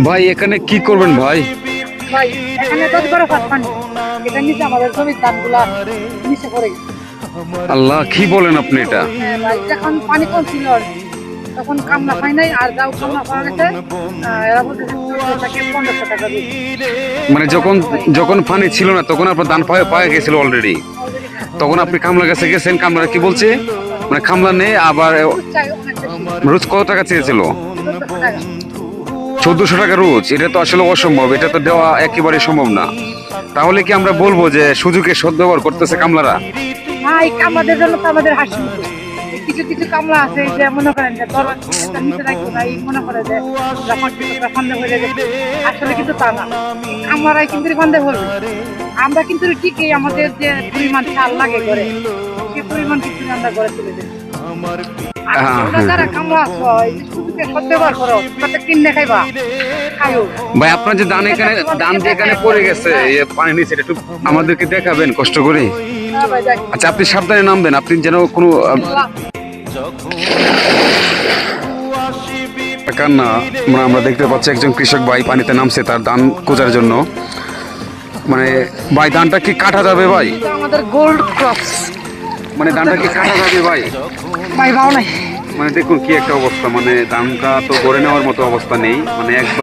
ভাই এখানে কি করবেন ভাই? ভাই এখানে 10-12 ফুট পানি, এটা নিচে আমাদের জমির ধানগুলা নিচে পড়ে গেছে। আল্লাহ, কি বলেন আপনি এটা? হ্যাঁ ভাই, যখন পানি কম ছিল তখন কামলা পাই নাই, আর যাও কামলা পাওয়া গেছে এরা বলতেছে 14 থেকে 1500 টাকা দিই মানে যখন যখন পানি ছিল না তখন আপনার ধান পায়ে গেছিল অলরেডি, অলরেডি। হ্যাঁ, তখন আপনি কামলা কাছে গেছেন, কামলারা কি বলছে? মানে কামলা নেই, আবার দুধ চাই অনেক বেশি, রোজ কত টাকা চেয়েছিল? 1400 টাকা। 1400 টাকা রোজ? এটা তো আসলে অসম্ভব, এটা তো দেওয়া একেবারে সম্ভব না। তাহলে কি আমরা বলবো যে সুযোগের সদ্ব্যবহার করতেছে কামলারা? ভাই আমাদের জন্য তো আমাদের হাসি মুখে। এই কিছু কিছু কামলা আছে যে মনে করেন যে ধরো একটা নিচে রাখবো না, এই মনে করে যে যখন কৃষকরা ফান্দে হয়ে যাবে, আসলে কিন্তু তা না, আমরাই কিন্তু ফান্দে বলবে। আমরা কিন্তু ঠিকই আমাদের যে পরিমাণ চাল লাগে করে সেই পরিমাণ কিন্তু আমরা করে তুলে দেবো। আর হ্যাঁ, তোমরা যারা কামলা আছো এই যে সুযোগের সদ্ব্যবহার করো, তাতে কিনে খাইবা খাইও। ভাই আপনার যে ধান যে এখানে পড়ে গেছে এই পানি নিচে, এটা একটু আমাদেরকে দেখাবেন কষ্ট করে? হ্যাঁ ভাই, দেখ আচ্ছা, আপনি সাবধানে নামবেন, আপনি যেন কোনো কান্না। মানে আমরা দেখতে পাচ্ছি একজন কৃষক ভাই পানিতে নামছে তার ধান খোঁজার জন্য। মানে ভাই, ধানটা কি কাটা যাবে ভাই? এটা আমাদের গোল্ড ক্রপস। মানে ধানটা কি কাটা যাবে ভাই? ভাই ভাও নাই। মানে দেখুন কি একটা অবস্থা, মানে ধানটা তো গড়ে নেওয়ার মতো অবস্থা নেই, মানে একদম